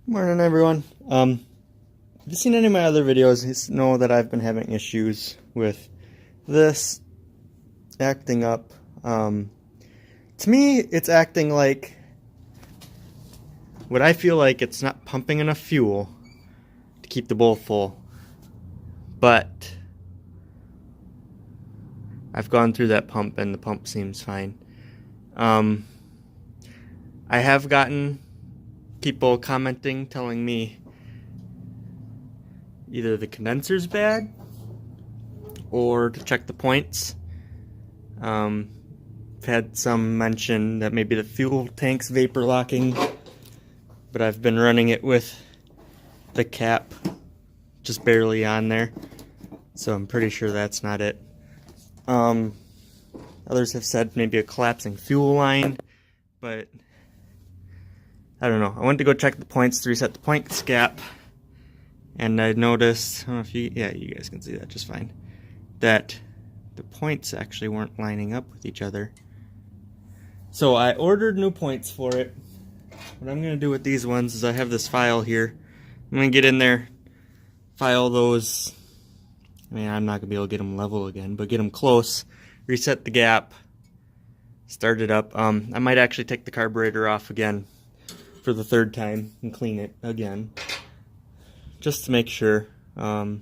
Morning, everyone. If you've seen any of my other videos, you know that I've been having issues with this acting up. To me, it's acting like what I feel like it's not pumping enough fuel to keep the bowl full. But I've gone through that pump and the pump seems fine. I have gotten people commenting telling me either the condenser's bad or to check the points. I've had some mention that maybe the fuel tank's vapor locking, but I've been running it with the cap just barely on there, so I'm pretty sure that's not it. Others have said maybe a collapsing fuel line, but I don't know. I went to go check the points to reset the points cap, and I noticed, I don't know if you guys can see that just fine, that the points actually weren't lining up with each other. So I ordered new points for it. What I'm going to do with these ones is I have this file here. I'm going to get in there, file those. I mean, I'm not going to be able to get them level again, but get them close, reset the gap, start it up. I might actually take the carburetor off again for the third time and clean it again, just to make sure. I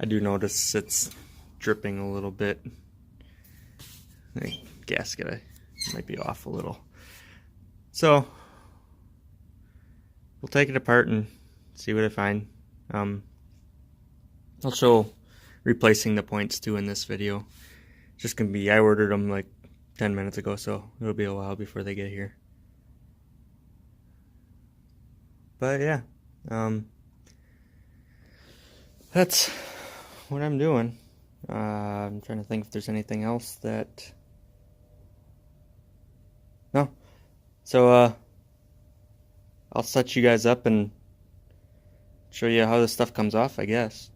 do notice it's dripping a little bit. The gasket might be off a little. So we'll take it apart and see what I find. I'll show replacing the points too in this video. It's just gonna be, I ordered them like 10 minutes ago, so it'll be a while before they get here. But yeah, that's what I'm doing. I'm trying to think if there's anything else that... No. So, I'll set you guys up and show you how this stuff comes off, I guess.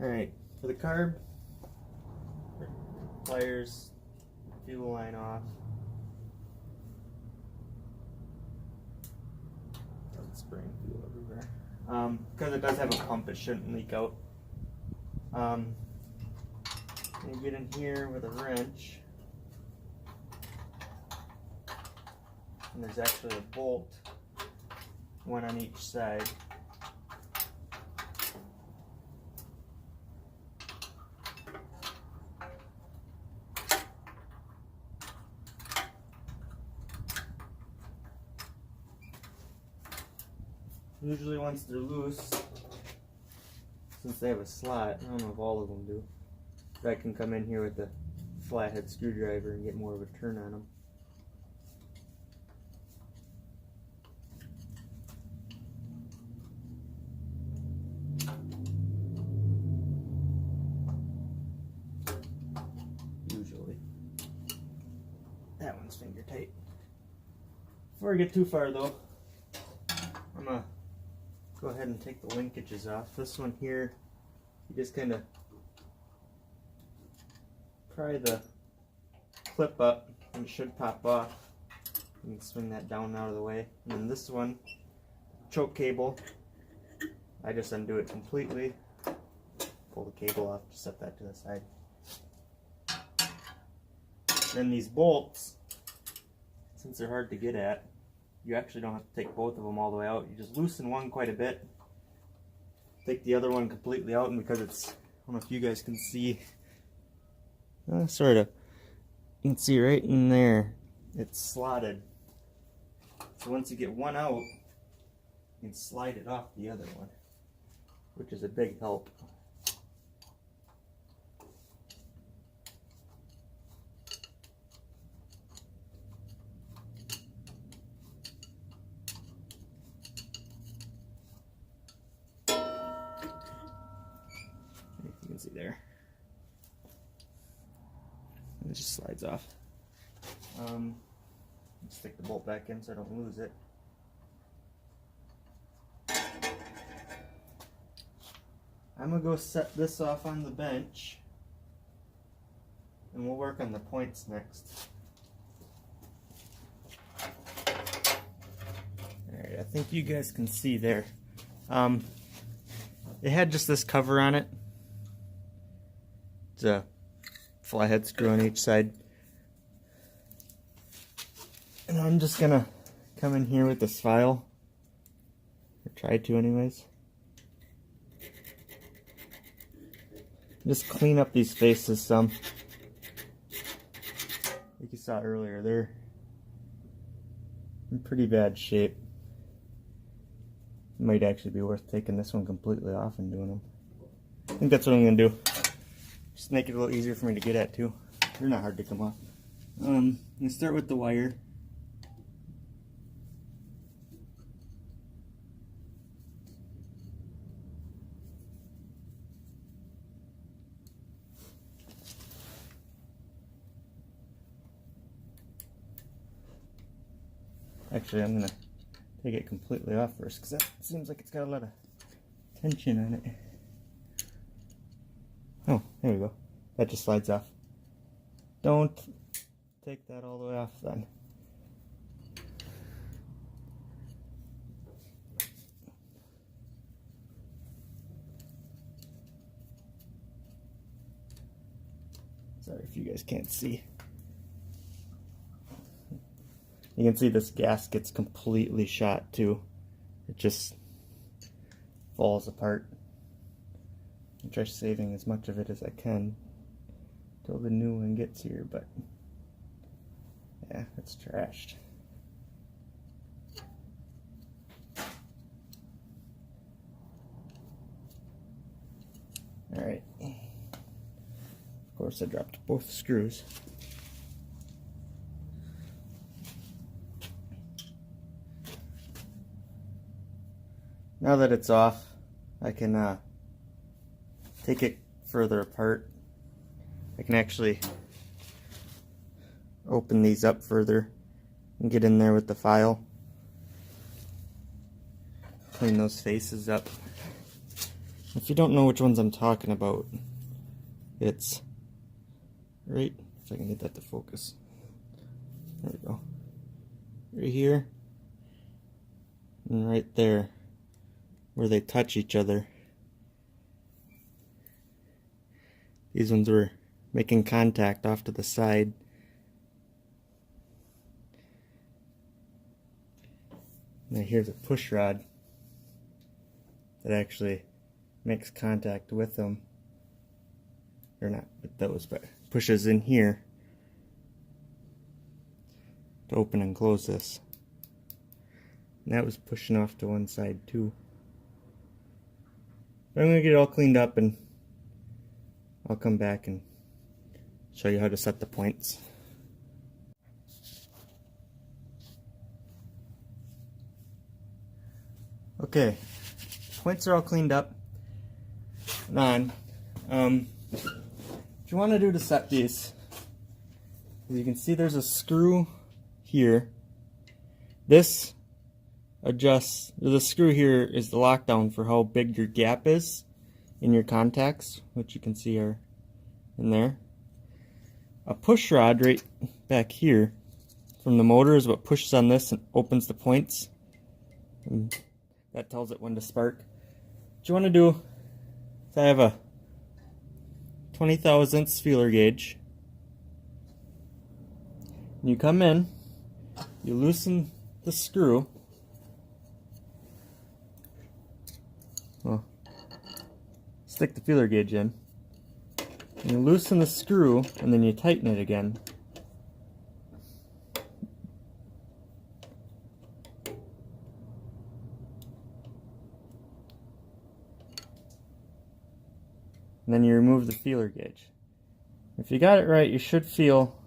Alright, for the carb, pliers, fuel line off. Don't spray fuel everywhere. Because it does have a pump, it shouldn't leak out. You get in here with a wrench, and there's actually a bolt, one on each side. Usually once they're loose, since they have a slot, I don't know if all of them do, but I can come in here with the flathead screwdriver and get more of a turn on them. Usually. That one's finger tight. Before I get too far though, I'm going to go ahead and take the linkages off. This one here, you just kind of pry the clip up and it should pop off. You can swing that down out of the way. And then this one, choke cable, I just undo it completely, pull the cable off, just set that to the side. Then these bolts, since they're hard to get at, you actually don't have to take both of them all the way out. You just loosen one quite a bit, take the other one completely out, and because it's, I don't know if you guys can see, sort of, you can see right in there, it's slotted. So once you get one out, you can slide it off the other one, which is a big help. You can see there. It just slides off. Stick the bolt back in so I don't lose it. I'm gonna go set this off on the bench and we'll work on the points next. think you guys can see there. It had just this cover on it. It's a flathead screw on each side. And I'm just gonna come in here with this file, or try to anyways. Just clean up these faces some. Like you saw earlier, they're in pretty bad shape. It might actually be worth taking this one completely off and doing them. I think that's what I'm gonna do. Just make it a little easier for me to get at too. They're not hard to come off. I'm gonna start with the wire. Actually, I'm gonna take it completely off first because that seems like it's got a lot of tension on it. Oh, there we go. That just slides off. Don't take that all the way off then. Sorry if you guys can't see. You can see this gasket's completely shot too. It just falls apart. I try saving as much of it as I can till the new one gets here, but yeah, it's trashed. Alright. Of course, I dropped both screws. Now that it's off, I can take it further apart. I can actually open these up further and get in there with the file. Clean those faces up. If you don't know which ones I'm talking about, it's right, if I can get that to focus. There we go. Right here and right there, where they touch each other. These ones were making contact off to the side. Now here's a push rod that actually makes contact with them. Or not with those, but pushes in here to open and close this. And that was pushing off to one side too. But I'm going to get it all cleaned up and I'll come back and show you how to set the points. Okay, points are all cleaned up and on. What you want to do to set these, as you can see there's a screw here. This adjusts, the screw here is the lockdown for how big your gap is in your contacts, which you can see are in there. A push rod right back here from the motor is what pushes on this and opens the points. And that tells it when to spark. What you want to do is I have a 20 thousandths feeler gauge. And you come in, you loosen the screw. Well, stick the feeler gauge in. And you loosen the screw and then you tighten it again. And then you remove the feeler gauge. If you got it right, you should feel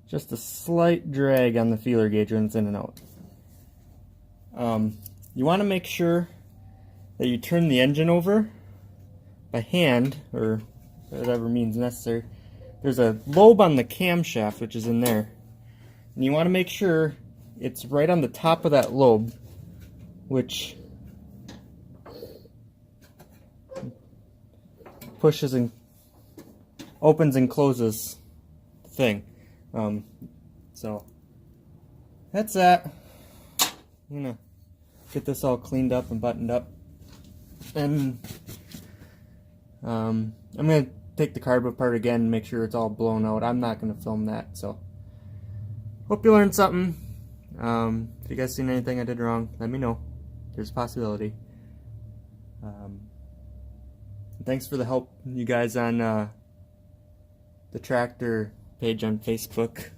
just a slight drag on the feeler gauge when it's in and out. You want to make sure that you turn the engine over by hand, or whatever means necessary. There's a lobe on the camshaft, which is in there. And you want to make sure it's right on the top of that lobe, which pushes and opens and closes the thing. So that's that. I'm gonna get this all cleaned up and buttoned up, and I'm gonna take the carb apart again and make sure it's all blown out. I'm not gonna film that, so hope you learned something. If you guys seen anything I did wrong, let me know. There's a possibility. Thanks for the help, you guys, on the tractor page on Facebook,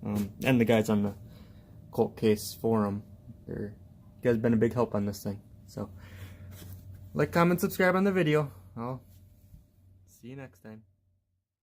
and the guys on the Colt Case forum. You guys have been a big help on this thing. So, like, comment, subscribe on the video. I'll see you next time.